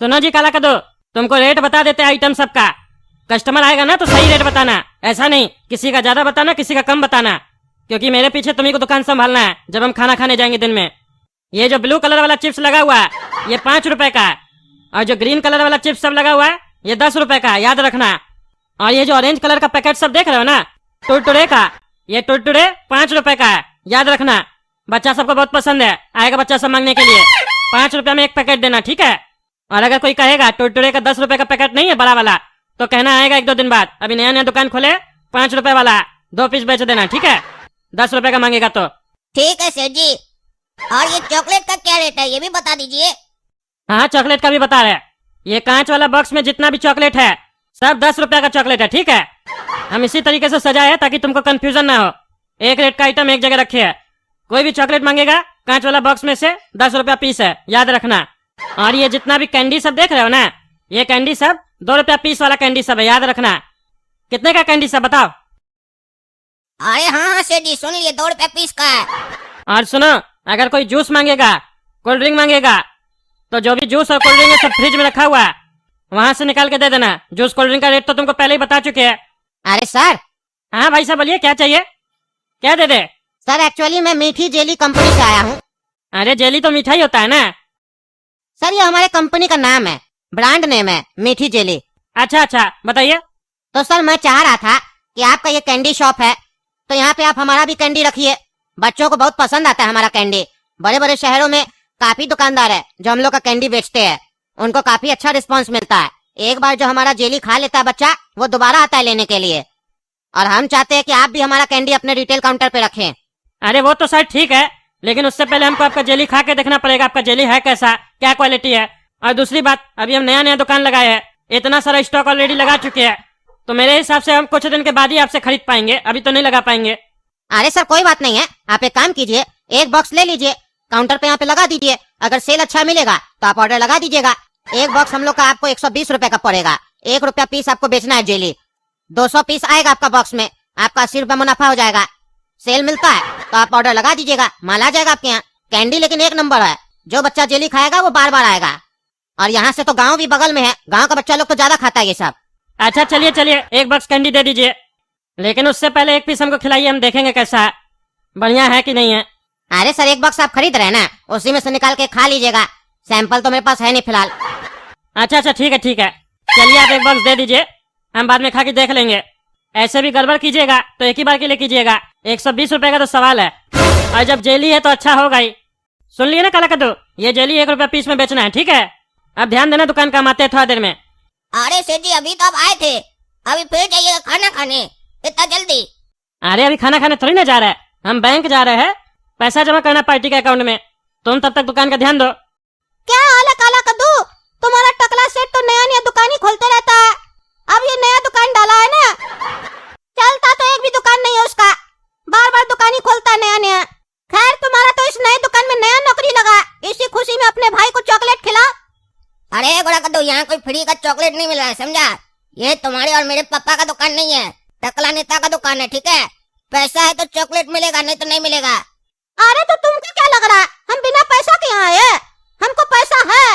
सुनो जी काला कदो, तुमको रेट बता देते आइटम सबका। कस्टमर आएगा ना तो सही रेट बताना, ऐसा नहीं किसी का ज्यादा बताना किसी का कम बताना, क्योंकि मेरे पीछे तुम्ही को दुकान संभालना है जब हम खाना खाने जाएंगे दिन में। ये जो ब्लू कलर वाला चिप्स लगा हुआ है ये 5 रुपए का है, और जो ग्रीन कलर वाला चिप्स सब लगा हुआ है ये 10 रुपए का है, याद रखना। और ये जो ऑरेंज कलर का पैकेट सब देख रहे हो ना टुरटुरे का, ये टुरटुरे 5 रुपए का है, याद रखना। बच्चा सबको बहुत पसंद है, आएगा बच्चा सब मांगने के लिए। 5 रुपए में एक पैकेट देना, ठीक है। और अगर कोई कहेगा टुरटुरे का 10 रुपए का पैकेट नहीं है बड़ा वाला, तो कहना आएगा 1-2 दिन बाद, अभी नया नया दुकान खोले 5 रुपए वाला 2 पीस बेच देना, ठीक है। 10 रुपए का मांगेगा तो ठीक है सेठ जी। और ये चॉकलेट का क्या रेट है ये भी बता दीजिए। हाँ चॉकलेट का भी बता रहे। ये कांच वाला बॉक्स में जितना भी चॉकलेट है सब 10 रुपए का चॉकलेट है, ठीक है। हम इसी तरीके से सजाए है ताकि तुमको कंफ्यूजन ना हो। एक रेट का आइटम एक जगह रखे है, कोई भी चॉकलेट मांगेगा कांच वाला बॉक्स में से 10 रुपया पीस है, याद रखना। और ये जितना भी कैंडी सब देख रहे हो ना ये कैंडी सब 2 रुपया पीस वाला कैंडी सब है, याद रखना। कितने का कैंडी सब बताओ। अरे हाँ सेठ जी सुन लिए 2 रुपया पीस का है। और सुनो, अगर कोई जूस मांगेगा कोल्ड ड्रिंक मांगेगा तो जो भी जूस और कोल्ड ड्रिंक है सब फ्रिज में रखा हुआ है, वहां से निकाल के दे देना। जूस कोल्ड ड्रिंक का रेट तो तुमको पहले ही बता चुके हैं। अरे सर। हाँ भाई साहब बोलिए क्या चाहिए, क्या दे दे। सर एक्चुअली मैं मीठी जेली कंपनी से आया हूँ। अरे जेली तो मिठाई होता है ना। सर ये हमारे कंपनी का नाम है, ब्रांड नेम है मीठी जेली। अच्छा अच्छा बताइए। तो सर मैं चाह रहा था कि आपका ये कैंडी शॉप है तो यहाँ पे आप हमारा भी कैंडी रखिए। बच्चों को बहुत पसंद आता है हमारा कैंडी। बड़े बड़े शहरों में काफी दुकानदार है जो हम लोग का कैंडी बेचते हैं, उनको काफी अच्छा रिस्पांस मिलता है। एक बार जो हमारा जेली खा लेता है बच्चा वो दोबारा आता है लेने के लिए। और हम चाहते हैं कि आप भी हमारा कैंडी अपने रिटेल काउंटर पे रखें। अरे वो तो सर ठीक है, लेकिन उससे पहले हमको आपका जेली खा के देखना पड़ेगा, आपका जेली है कैसा, क्या क्वालिटी है। और दूसरी बात, अभी हम नया नया दुकान लगाए हैं, इतना सारा स्टॉक ऑलरेडी लगा चुके हैं, तो मेरे हिसाब से हम कुछ दिन के बाद ही आपसे खरीद पाएंगे, अभी तो नहीं लगा पाएंगे। अरे सर कोई बात नहीं है, आप एक काम कीजिए, एक बॉक्स ले लीजिए, काउंटर पे यहाँ पे लगा दीजिए। अगर सेल अच्छा मिलेगा तो आप ऑर्डर लगा दीजिएगा। एक बॉक्स हम लोग का आपको 120 रुपए का पड़ेगा। 1 रुपया पीस आपको बेचना है जेली। 200 पीस आएगा आपका बॉक्स में, आपका 80 रुपया मुनाफा हो जाएगा। सेल मिलता है तो आप ऑर्डर लगा दीजिएगा, माल आ जाएगा आपके यहाँ। कैंडी लेकिन 1 नंबर है, जो बच्चा जेली खाएगा वो बार बार आएगा। और यहाँ से तो गाँव भी बगल में है, गाँव का बच्चा लोग तो ज्यादा खाता है ये सब। अच्छा चलिए चलिए 1 बॉक्स कैंडी दे दीजिए, लेकिन उससे पहले 1 पीस हमको खिलाइए, हम देखेंगे कैसा है, बढ़िया है कि नहीं है। अरे सर 1 बॉक्स आप खरीद रहे हैं ना, उसी में से निकाल के खा लीजिएगा। सैंपल तो मेरे पास है नहीं फिलहाल। अच्छा अच्छा ठीक है चलिए आप 1 बॉक्स दे दीजिए, हम बाद में खा के देख लेंगे। ऐसे भी गड़बड़ कीजिएगा तो एक ही बार के लिए कीजिएगा। 120 रुपए का तो सवाल है, और जब जेली है तो अच्छा होगा ही। सुन लिए ना काला कद्दू, ये जेली 1 रुपया पीस में बेचना है, ठीक है। अब ध्यान देना, दुकान काम आते हैं थोड़ा देर में। अरे सेठ जी अभी तो आप आए थे, अभी फिर जाइएगा खाना खाने इतना जल्दी। अरे अभी खाना खाने थोड़ी ना जा रहे हैं, हम बैंक जा रहे हैं पैसा जमा करना पार्टी के अकाउंट में। तुम तब तक दुकान का ध्यान दो। क्या हाल है काला कद्दू, तुम्हारा टकला सेठ तो नया नया दुकान ही खोलते रहता है। अब ये नया दुकान डाला है ना, चलता तो एक भी दुकान नहीं है उसका, बार बार दुकान ही खोलता है नया नया। खैर तुम्हारा तो इस नए दुकान में नया नौकरी लगा, इसी खुशी में अपने भाई को चॉकलेट खिलाओ। अरे गोरा कद्दू यहाँ कोई फ्री का चॉकलेट नहीं मिल रहा है, समझा। ये तुम्हारे और मेरे पापा का दुकान नहीं है, टकला नेता का दुकान है, ठीक है। पैसा है तो चॉकलेट मिलेगा, नहीं तो नहीं मिलेगा। अरे तो तुमको क्या लग रहा है हम बिना पैसा के यहाँ आए? हमको पैसा है,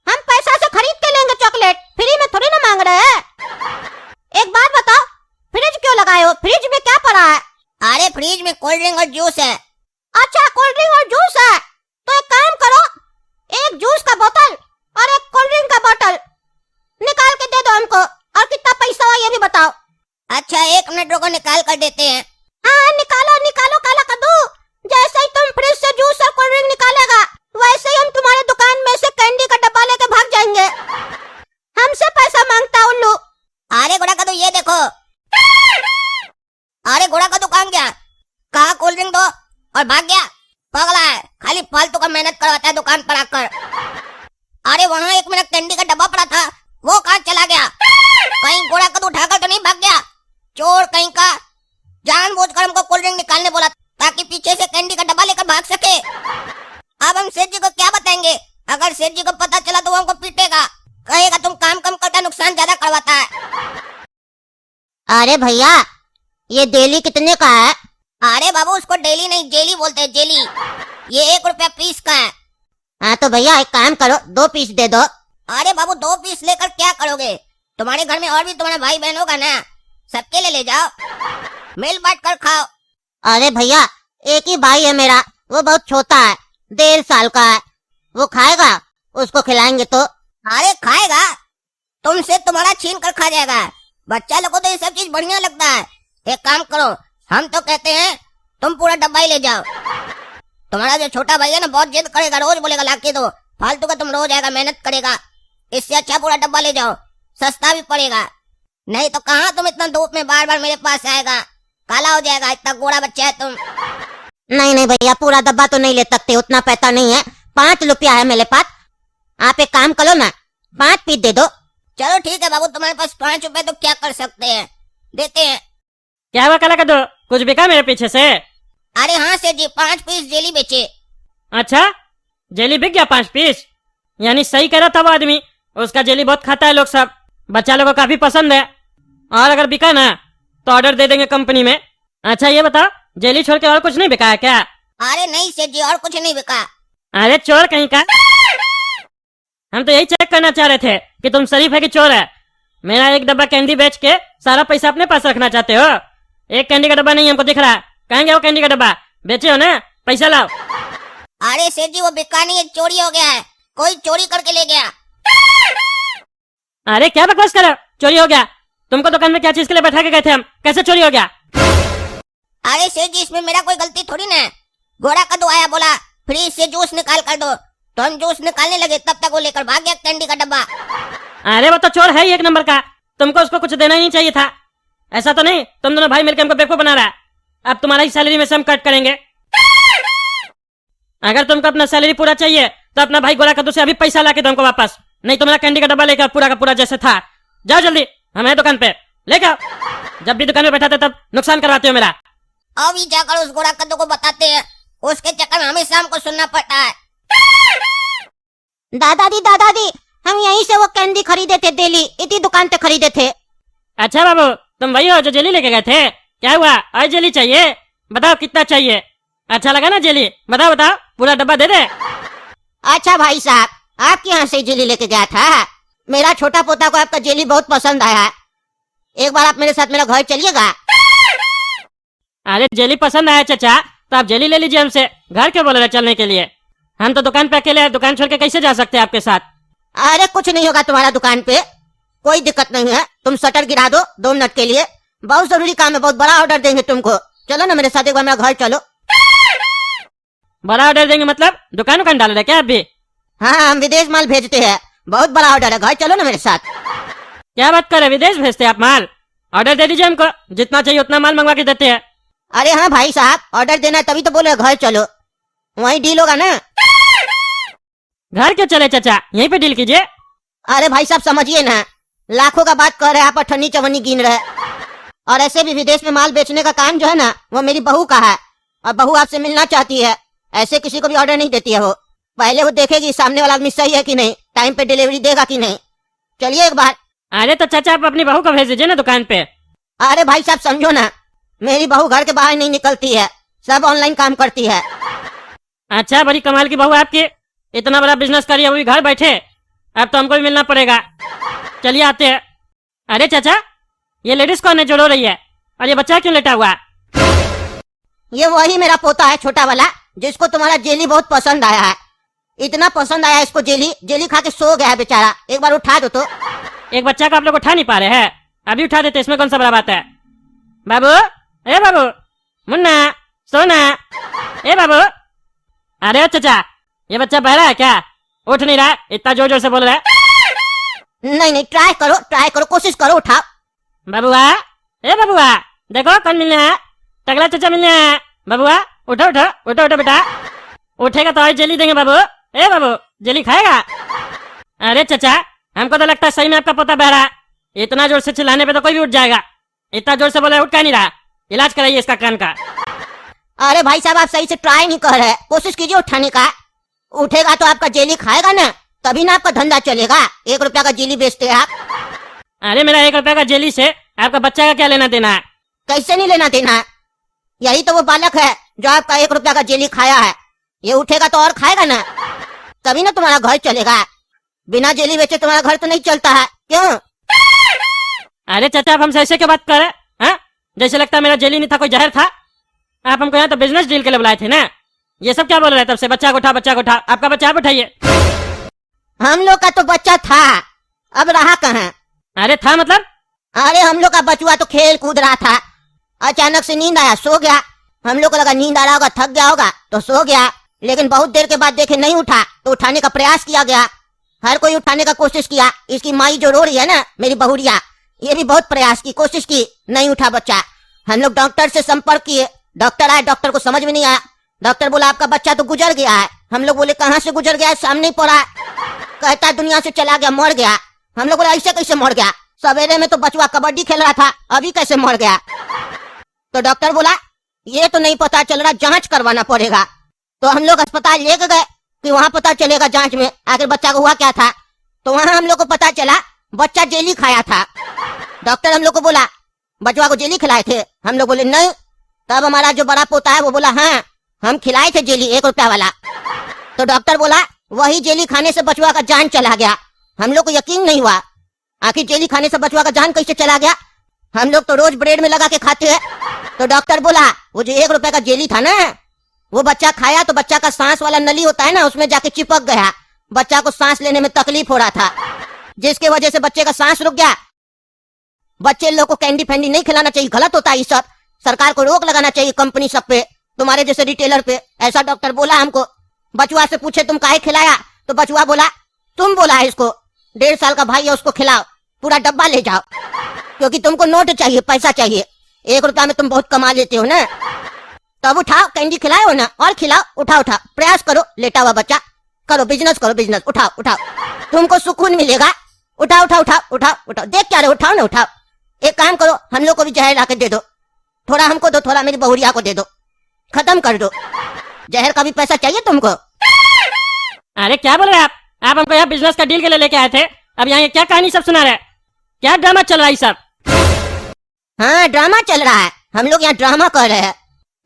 हम पैसा से खरीद के लेंगे चॉकलेट, फ्री में थोड़ी ना मांग रहे हैं। एक बात बताओ, फ्रिज क्यों लगाए हो, फ्रिज में क्या पड़ा है? अरे फ्रिज में कोल्ड ड्रिंक और जूस है। अच्छा कोल्ड ड्रिंक और जूस है, तो एक काम करो, एक जूस का बोतल और एक कोल्ड ड्रिंक का बोतल निकाल के दे दो हमको, और कितना पैसा हुआ ये भी बताओ। अच्छा 1 मिनट रुको, निकाल कर देते हैं। हाँ निकालो निकालो काला कद्दू, जैसे ही तुम फ्रिज से जूस और कोल्ड ड्रिंक निकालेगा वैसे ही हम तुम्हारे दुकान में से कैंडी का डब्बा लेके भाग जाएंगे। हमसे पैसा मांगता उल्लू। अरे गोड़ा कद्दू ये देखो। अरे गोड़ा कद्दू कहाँ गया, कहा कोल्ड ड्रिंक दो और भाग गया, पगला है, खाली फालतू का मेहनत करवाता है दुकान पर आकर। अरे वहाँ एक मेरा कैंडी का डब्बा पड़ा था, वो कहाँ चला गया? कहीं गोड़ा कद्दू उठाकर तो नहीं भाग गया? चोर कहीं का, जानबूझकर हमको कोल्ड ड्रिंक निकालने बोला ताकि पीछे से कैंडी का डब्बा लेकर भाग सके। अब हम सेठ जी को क्या बताएंगे? अगर सेठ जी को पता चला तो वो हमको पीटेगा, कहेगा तुम काम कम करता नुकसान ज्यादा करवाता है। अरे भैया ये डेली कितने का है? अरे बाबू उसको डेली नहीं जेली बोलते हैं, जेली। ये 1 रुपया पीस का है। हाँ तो भैया एक काम करो, 2 पीस दे दो। अरे बाबू 2 पीस लेकर क्या करोगे? तुम्हारे घर में और भी तुम्हारा भाई बहन होगा ना, सबके लिए ले जाओ, मिल बांट कर खाओ। अरे भैया एक ही भाई है मेरा, वो बहुत छोटा है, 1.5 साल का है, वो खाएगा, उसको खिलाएंगे तो। अरे खाएगा, तुमसे तुम्हारा छीन कर खा जाएगा। बच्चा लोगों को तो ये सब चीज बढ़िया लगता है। एक काम करो, हम तो कहते हैं तुम पूरा डब्बा ही ले जाओ। तुम्हारा जो छोटा भाई है ना बहुत जिद करेगा, रोज बोलेगा ला के दो, फालतू का तुम रोज आएगा, मेहनत करेगा। इससे अच्छा पूरा डब्बा ले जाओ, सस्ता भी पड़ेगा। नहीं तो कहाँ तुम इतना धूप में बार बार मेरे पास आएगा, काला हो जाएगा, इतना गोरा बच्चा है तुम। नहीं नहीं भैया, पूरा डब्बा तो नहीं ले सकते, उतना पैसा नहीं है, 5 रुपया है मेरे पास। आप एक काम करो ना, 5 पीस दे दो। चलो ठीक है बाबू, तुम्हारे पास 5 रुपए तो क्या कर सकते हैं, देते हैं। क्या हुआ काला कद्दू, कुछ बिका मेरे पीछे से? अरे हाँ सेठ जी, 5 पीस जेली बेचे। अच्छा, जेली बिक गया 5 पीस? यानी सही कह रहा था वो आदमी, उसका जेली बहुत खाता है लोग सब, बच्चा लोगों को काफी पसंद है। और अगर बिका ना तो ऑर्डर दे देंगे कंपनी में। अच्छा ये बताओ, जेली छोड़ के और कुछ नहीं बिका है क्या? अरे नहीं सेठ जी, और कुछ नहीं बिका। अरे चोर कहीं का, हम तो यही चेक करना चाह रहे थे कि तुम शरीफ है कि चोर है। मेरा एक डब्बा कैंडी बेच के सारा पैसा अपने पास रखना चाहते हो? एक कैंडी का डब्बा नहीं हमको दिख रहा, कहाँ गया वो कैंडी का डब्बा? बेचे हो ना, पैसा लाओ। अरे सेठ जी वो बिका नहीं है, चोरी हो गया है, कोई चोरी करके ले गया। अरे क्या बकवास कर रहे हो, चोरी हो गया? तुमको दुकान में क्या चीज के लिए बैठा के गए थे हम, कैसे चोरी हो गया? अरे सेठ जी इसमें मेरा कोई गलती थोड़ी ना है। गोरा कद्दू आया, बोला फ्रिज से जूस निकाल कर दो, तो हम जूस निकालने लगे, तब तक वो लेकर भाग गया कैंडी का डब्बा। अरे वो तो चोर है ही एक नंबर का, तुमको उसको कुछ देना ही नहीं चाहिए था। ऐसा तो नहीं तुम दोनों भाई मिलकर हमको बेवकूफ बना रहा है। अब तुम्हारा ही सैलरी में से हम कट करेंगे। अगर तुमको अपना सैलरी पूरा चाहिए तो अपना भाई गोरा कद्दू से अभी पैसा ला के दो हमको वापस, नहीं तो मेरा कैंडी का डब्बा लेकर पूरा का पूरा जैसे था। जाओ जल्दी, हमें दुकान पे लेके आओ। जब भी दुकान में बैठाते तब नुकसान करवाते हो मेरा। अभी जाकर उस गोरा कद्दू को बताते हैं, उसके चक्कर में हमेशा हमको सुनना पड़ता है। दादाजी हम यहीं से वो कैंडी खरीदे थे, दिल्ली इसी दुकान से खरीदे थे। अच्छा बाबू, तुम वही हो जो जेली लेके गए थे? क्या हुआ, और जेली चाहिए? बताओ कितना चाहिए? अच्छा लगा ना जेली? बताओ बताओ, पूरा डब्बा दे दे। अच्छा भाई साहब, आपके यहाँ से जेली लेके गया था, मेरा छोटा पोता को आपका जेली बहुत पसंद आया है, एक बार आप मेरे साथ मेरा घर चलिएगा। अरे जेली पसंद आया चाचा, तो आप जेली ले लीजिए हमसे, घर क्यों बोल रहे चलने के लिए? हम तो दुकान पे अकेले हैं, दुकान छोड़ के कैसे जा सकते हैं आपके साथ? अरे कुछ नहीं होगा तुम्हारा दुकान पे, कोई दिक्कत नहीं है, तुम शटर गिरा दो 2 मिनट के लिए, बहुत जरूरी काम है, बहुत बड़ा ऑर्डर देंगे तुमको। चलो ना मेरे साथ एक बार मेरा घर चलो। बड़ा ऑर्डर देंगे मतलब दुकान उकान डाल रहे क्या आप भी? हाँ हम विदेश माल भेजते हैं, बहुत बड़ा ऑर्डर है, घर चलो ना मेरे साथ। क्या बात कर रहे, विदेश भेजते हैं आप माल? ऑर्डर दे दीजिए हमको, जितना चाहिए उतना माल मंगवा के देते हैं। अरे हाँ भाई साहब, ऑर्डर देना है तभी तो बोले घर चलो, वहीं डील होगा ना। घर क्यों चले चाचा, यहीं पे डील कीजिए। अरे भाई साहब समझिए ना, लाखों का बात कर रहे हैं आप, अठन्नी चवन्नी गिन रहे। और ऐसे भी विदेश में माल बेचने का काम जो है ना, वो मेरी बहू का है, और बहू आपसे मिलना चाहती है, ऐसे किसी को भी ऑर्डर नहीं देती है वो, पहले वो देखेगी सामने वाला आदमी सही है कि नहीं, टाइम पे डिलीवरी देगा कि नहीं। चलिए एक बार। अरे तो चाचा आप अपनी बहू को भेज दीजिए ना दुकान पे। अरे भाई साहब समझो ना, मेरी बहू घर के बाहर नहीं निकलती है, सब ऑनलाइन काम करती है। अच्छा, बड़ी कमाल की बहू है आपकी, इतना बड़ा बिजनेस करिए वो भी घर बैठे। अब तो हमको भी मिलना पड़ेगा, चलिए आते हैं। अरे चाचा, ये लेडीज कौन है जो रो रही है, और ये बच्चा क्यों लेटा हुआ? ये वही मेरा पोता है छोटा वाला, जिसको तुम्हारा जेली बहुत पसंद आया है, इतना पसंद आया इसको जेली, जेली खा के सो गया है बेचारा, एक बार उठा दो तो। एक बच्चा को आप लोग उठा नहीं पा रहे हैं, अभी उठा देते, इसमें कौन सा बड़ा बात है? बाबू, ए बाबू, मुन्ना, सोना, ए बाबू। अरे चाचा, ये बच्चा बहरा है क्या, उठ नहीं रहा, इतना जोर जोर से बोल रहा है? नहीं ट्राई करो, कोशिश करो, उठाओ। बाबुआ, ए बाबुआ, देखो कौन मिलने है, टकला चाचा मिलने है। बाबुआ उठो उठो उठो उठो बेटा, उठेगा तो और जेली देंगे बाबू। ए बाबू, जेली खाएगा? अरे चाचा, हमको तो लगता है सही में आपका पोता बह रहा है, इतना जोर से चिल्लाने पे तो कोई भी उठ जाएगा, इतना जोर से बोला उठ का नहीं रहा, इलाज कराइए इसका कान का। अरे भाई साहब आप सही से ट्राई नहीं कर रहे, कोशिश कीजिए उठाने का, उठेगा तो आपका जेली खाएगा ना, तभी ना आपका धंधा चलेगा। 1 रुपया का जेली बेचते हैं आप। अरे मेरा 1 रुपया का जेली से आपका बच्चा का क्या लेना देना है? कैसे नहीं लेना देना है, यही तो वो बालक है जो आपका 1 रुपया का जेली खाया है, ये उठेगा तो और खाएगा ना, तभी ना तुम्हारा घर चलेगा। बिना जेली बेचे तुम्हारा घर तो नहीं चलता है, क्यों? अरे चाचा, आप हमसे ऐसे क्यों बात कर रहे हैं? जैसे लगता है मेरा जेली नहीं था, कोई जहर था। आप हमको यहाँ तो बिजनेस डील के लिए बुलाए थे ना। ये सब क्या बोल रहे हैं तब से? बच्चा को उठा, बच्चा को उठा। आपका बच्चा आप उठाइए। हम लोग का तो बच्चा था, अब रहा कहाँ? अरे था मतलब? अरे हम लोग का बचुआ तो खेल कूद रहा था, अचानक से नींद आया, सो गया। हम लोग को लगा नींद आ रहा होगा, थक गया होगा तो सो गया। लेकिन बहुत देर के बाद देखे नहीं उठा तो उठाने का प्रयास किया गया। हर कोई उठाने का कोशिश किया। इसकी माई जो रो रही है ना, मेरी बहुरिया, ये भी बहुत प्रयास की, कोशिश की, नहीं उठा बच्चा। हम लोग डॉक्टर से संपर्क किए, डॉक्टर आए, डॉक्टर को समझ में नहीं आया। डॉक्टर बोला आपका बच्चा तो गुजर गया है। हम लोग बोले कहाँ से गुजर गया है, सामने ही पड़ा है। कहता दुनिया से चला गया, मर गया। हम लोग बोले ऐसे कैसे मर गया? सवेरे में तो बचवा कबड्डी खेल रहा था, अभी कैसे मर गया? तो डॉक्टर बोला ये तो नहीं पता चल रहा, जांच करवाना पड़ेगा। तो हम लोग अस्पताल लेके गए कि वहाँ पता चलेगा जांच में आखिर बच्चा को हुआ क्या था। तो वहाँ हम लोग को पता चला बच्चा जेली खाया था। डॉक्टर हम लोग को बोला बचवा को जेली खिलाए थे। हम लोग बोले नहीं। तब हमारा जो बड़ा पोता है वो बोला हाँ हम खिलाए थे जेली, 1 रुपया वाला। तो डॉक्टर बोला वही जेली खाने से बचवा का जान चला गया। हम लोग को यकीन नहीं हुआ, आखिर जेली खाने से बचवा का जान कैसे चला गया? हम लोग तो रोज ब्रेड में लगा के खाते हैं। तो डॉक्टर बोला वो जो 1 रुपए का जेली था ना, वो बच्चा खाया तो बच्चा का सांस वाला नली होता है ना, उसमें जाके चिपक गया। बच्चा को सांस लेने में तकलीफ हो रहा था, जिसके वजह से बच्चे का सांस रुक गया। बच्चे लोग को कैंडी फैंडी नहीं खिलाना चाहिए, गलत होता है ये सब। सरकार को रोक लगाना चाहिए कंपनी सब पे, तुम्हारे जैसे रिटेलर पे। ऐसा डॉक्टर बोला हमको। बचवा से पूछे तुम काहे खिलाया? तो बचवा बोला तुम बोला है इसको, 1.5 साल का भाई है, उसको खिलाओ, पूरा डब्बा ले जाओ, क्योंकि तुमको नोट चाहिए, पैसा चाहिए। 1 रुपया में तुम बहुत कमा लेते हो ना। तब उठाओ, कैंडी खिलाए हो ना, और खिलाओ, उठाओ उठाओ, प्रयास करो, लेटा हुआ बच्चा, करो बिजनेस, करो बिजनेस, उठाओ उठाओ, तुमको सुकून मिलेगा। उठाओ उठाओ उठाओ उठाओ उठाओ, देख क्या रहे, उठाओ ना, उठाओ। एक काम करो, हम लोग को भी जहर लाके दे दो, थोड़ा हमको दो, थोड़ा मेरी बहुरिया को दे दो, खत्म कर दो। जहर का भी पैसा चाहिए तुमको? अरे क्या बोल रहे हैं आप हमको यहाँ बिजनेस का डील के लिए लेके आए थे, अब यहाँ ये क्या कहानी सब सुना रहे हैं? क्या ड्रामा चल रहा है सब? हाँ ड्रामा चल रहा है, हम लोग यहाँ ड्रामा कर रहे हैं।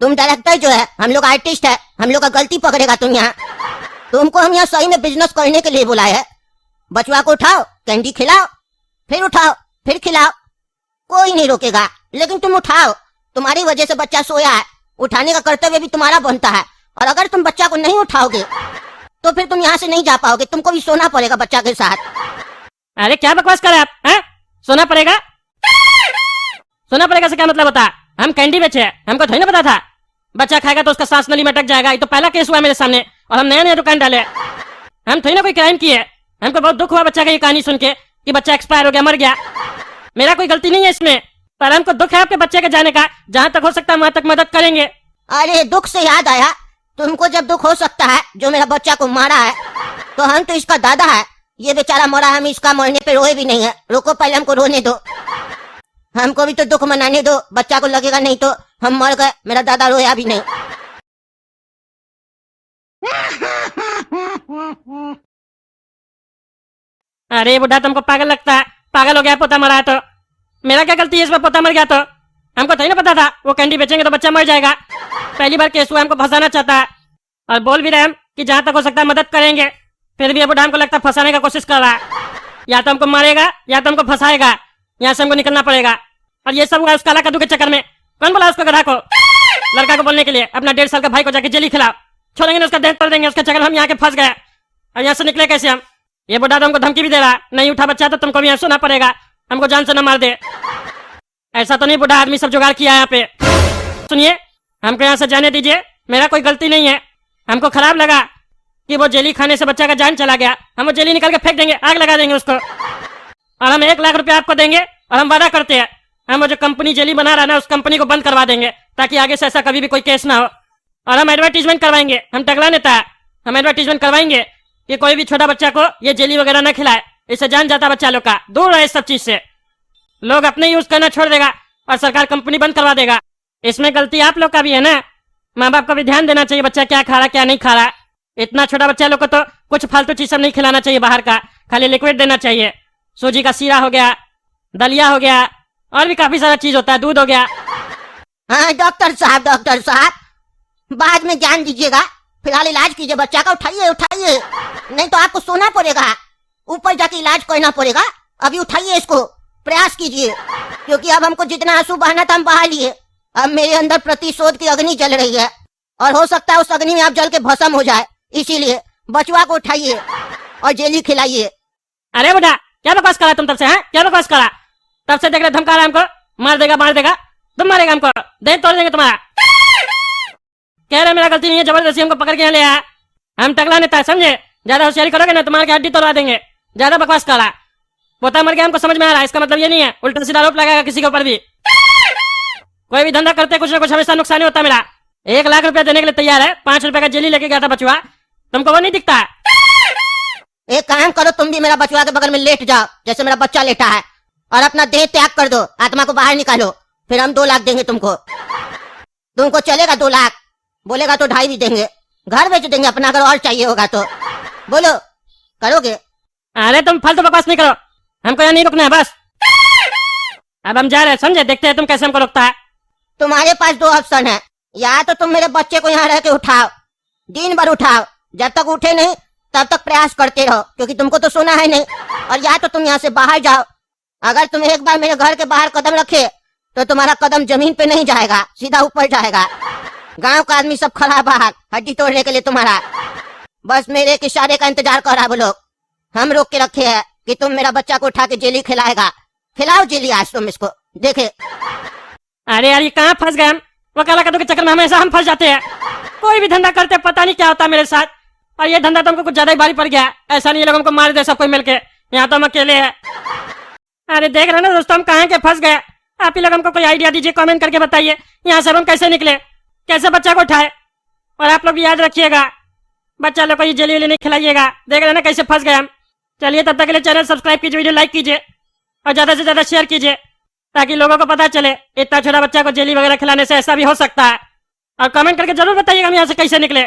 तुम डायरेक्टर जो है, हम लोग आर्टिस्ट है, हम लोग का गलती पकड़ेगा तुम यहाँ। तुमको हम यहाँ सही में बिजनेस करने के लिए बुलाए है। बचवा को उठाओ, कैंडी खिलाओ, फिर उठाओ, फिर खिलाओ, कोई नहीं रोकेगा, लेकिन तुम उठाओ। तुम्हारी वजह से बच्चा सोया है, उठाने का कर्तव्य भी तुम्हारा बनता है। और अगर तुम बच्चा को नहीं उठाओगे तो फिर तुम यहाँ से नहीं जा पाओगे, तुमको भी सोना पड़ेगा बच्चा के साथ। अरे क्या बकवास कर रहे हैं आप? हैं? सोना पड़ेगा? सोना पड़ेगा से क्या मतलब होता है? हम कैंडी बेचे, हमको थोड़ी ना पता था बच्चा खाएगा तो उसका सांस नली में अटक जाएगा। ये तो पहला केस हुआ मेरे सामने, और हम नया नया दुकान डाले। हम थोड़ी ना कोई क्राइम किए। हमको बहुत दुख हुआ बच्चा का ये कहानी सुन के कि बच्चा एक्सपायर हो गया, मर गया। मेरा कोई गलती नहीं है इसमें, पर हमको दुख है आपके बच्चे के जाने का। जहाँ तक हो सकता है वहाँ तक मदद करेंगे। अरे दुख से याद आया, तुमको जब दुख हो सकता है जो मेरा बच्चा को मारा है, तो हम तो इसका दादा है। ये बेचारा मरा, हम इसका मरने पे रोए भी नहीं है। रुको पहले हमको रोने दो, हमको भी तो दुख मनाने दो। बच्चा को लगेगा नहीं तो हम मर गए, मेरा दादा रोया भी नहीं। अरे बुढ़ा तुमको पागल लगता है? पागल हो गया, पोता मरा है तो? मेरा क्या गलती है इसमें? पोता मर गया तो हमको थोड़ी ना पता था वो कैंडी बेचेंगे तो बच्चा मर जाएगा। पहली बार केस हुआ, हमको फंसाना चाहता है। और बोल भी रहे हम कि जहाँ तक हो सकता है मदद करेंगे, फिर भी ये बुढ़ा हमको लगता है फंसाने का कोशिश कर रहा है। या तो हमको मारेगा या तो हमको फंसाएगा, यहाँ से हमको निकलना पड़ेगा। और ये सब हुआ उस काला कद्दू के चक्कर में। कौन बोला उसको गधा को, लड़का को बोलने के लिए अपना 1.5 साल का भाई को जाके जेली खिलाओ, छोड़ेंगे ना उसका देह कर देंगे। उसके चक्कर में हम यहाँ के फंस गए, और यहाँ से निकले कैसे हम? ये बुढ़ा तो हमको धमकी भी दे रहा, नहीं उठा बच्चा तो तुमको भी यहाँ सोना पड़ेगा, हमको जान से न मार दे। ऐसा तो नहीं बुढ़ा आदमी सब जुगाड़ किया है यहाँ पे। सुनिए, हमको यहाँ से जाने दीजिए, मेरा कोई गलती नहीं है। हमको खराब लगा कि वो जेली खाने से बच्चा का जान चला गया। हम वो जेली निकाल के फेंक देंगे, आग लगा देंगे उसको, और हम 1 लाख रुपया आपको देंगे। और हम वादा करते हैं हम वो जो कंपनी जेली बना रहा है ना, उस कंपनी को बंद करवा देंगे, ताकि आगे से ऐसा कभी भी कोई केस ना हो। और हम एडवर्टीजमेंट करवाएंगे, हम टकला नेता है, हम एडवर्टीजमेंट करवाएंगे कि कोई भी छोटा बच्चा को ये जेली वगैरह न खिलाए, इससे जान जाता बच्चा लोग का। दूर रहे इस सब चीज से, लोग अपने यूज करना छोड़ देगा और सरकार कंपनी बंद करवा देगा। इसमें गलती आप लोग का भी है ना, माँ बाप को भी ध्यान देना चाहिए बच्चा क्या खा रहा क्या नहीं खा रहा। इतना छोटा बच्चा लोग को तो कुछ फालतू चीज सब नहीं खिलाना चाहिए बाहर का, खाली लिक्विड देना चाहिए। सूजी का सीरा हो गया, दलिया हो गया, और भी काफी सारा चीज होता है, दूध हो गया। हाँ डॉक्टर साहब, बाद में ज्ञान दीजिएगा, फिलहाल इलाज कीजिए बच्चा का। उठाइए उठाइए, नहीं तो आपको सोना पड़ेगा। ऊपर जाके इलाज करना पड़ेगा। अभी उठाइए इसको, प्रयास कीजिए, क्योंकि अब हमको जितना आंसू बहाना था हम बहा लिए। अब मेरे अंदर प्रतिशोध की अग्नि जल रही है और हो सकता है उस अग्नि में आप जल के भस्म हो जाए। इसीलिए बचवा को उठाइए और जेली खिलाइए। अरे बेटा, क्या बकवास करा तुम तब से? हैं, क्या बकवास करा? तब से देख रहे धमका रहा हमको, मार देगा मार देगा। तुम मारेगा हमको, देह तोड़ देंगे तुम्हारा। कह रहे मेरा गलती नहीं है, जबरदस्ती हमको पकड़ के यहाँ ले आया। हम टकला नेता है, समझे? ज्यादा होशियारी करोगे ना तुम्हारे हड्डी तोड़वा देंगे। ज्यादा बकवास करा। पोता मर गया हमको समझ में आ रहा है, इसका मतलब ये नहीं है उल्टा सीधा आरोप लगाएगा किसी के ऊपर भी। कोई भी धंधा करते कुछ ना कुछ हमेशा नुकसान ही होता मेरा। 1 लाख रुपया देने के लिए तैयार है, 5 रुपए का जेली लेके गया था बचुआ। तुमको वो नहीं दिखता है? एक काम करो, तुम भी मेरा बचवा के बगल में लेट जाओ जैसे मेरा बच्चा लेटा है, और अपना देह त्याग कर दो, आत्मा को बाहर निकालो। फिर हम 2 लाख देंगे तुमको। तुमको चलेगा 2 लाख? बोलेगा तो 2.5 भी देंगे। घर बेच देंगे अपना, अगर और चाहिए होगा तो। बोलो, करोगे? अरे तुम फालतू बकवास नहीं करो, हमको यहाँ नहीं रुकना है बस। अब हम जा रहे हैं, समझे? देखते हैं तुम कैसे हमको रोकता है। तुम्हारे पास 2 ऑप्शन है, या तो तुम मेरे बच्चे को यहाँ रह के उठाओ, दिन भर उठाओ, जब तक उठे नहीं तब तक प्रयास करते रहो, क्योंकि तुमको तो सुना है नहीं। और या तो तुम यहाँ से बाहर जाओ। अगर तुम एक बार मेरे घर के बाहर कदम रखे तो तुम्हारा कदम जमीन पे नहीं जाएगा, सीधा ऊपर जाएगा। गांव का आदमी सब खड़ा बाहर हड्डी तोड़ने के लिए तुम्हारा। बस मेरे एक इशारे का इंतजार कर रहा। वो लोग हम रोक के रखे हैं कि तुम मेरा बच्चा को उठा के जेली खिलाएगा। खिलाओ जेली आज तुम इसको, देखे। अरे यार, ये कहाँ फंस गए हम? वो काला कद्दू के चक्कर में हमेशा हम फंस जाते हैं। कोई भी धंधा करते पता नहीं क्या होता मेरे साथ, और ये धंधा तो हमको कुछ ज्यादा ही भारी पड़ गया। ऐसा नहीं ये लोग हमको मार दे सब कोई मिलके, यहाँ तो हम अकेले हैं। अरे देख रहे ना दोस्तों, हम कहाँ के फंस गए। आप ही लोग हमको कोई आइडिया दीजिए, कमेंट करके बताइए यहाँ से हम कैसे निकले, कैसे बच्चा को उठाए। और आप लोग भी याद रखिएगा, बच्चा लोग को ये जेली वेली नहीं खिलाइएगा। देख रहे ना कैसे फंस गए हम। चलिए तब तक के लिए चैनल सब्सक्राइब कीजिए, वीडियो लाइक कीजिए और ज्यादा से ज्यादा शेयर कीजिए, ताकि लोगों को पता चले इतना छोटा बच्चा को जेली वगैरह खिलाने से ऐसा भी हो सकता है। और कमेंट करके जरूर बताइएगा हम यहाँ से कैसे निकले।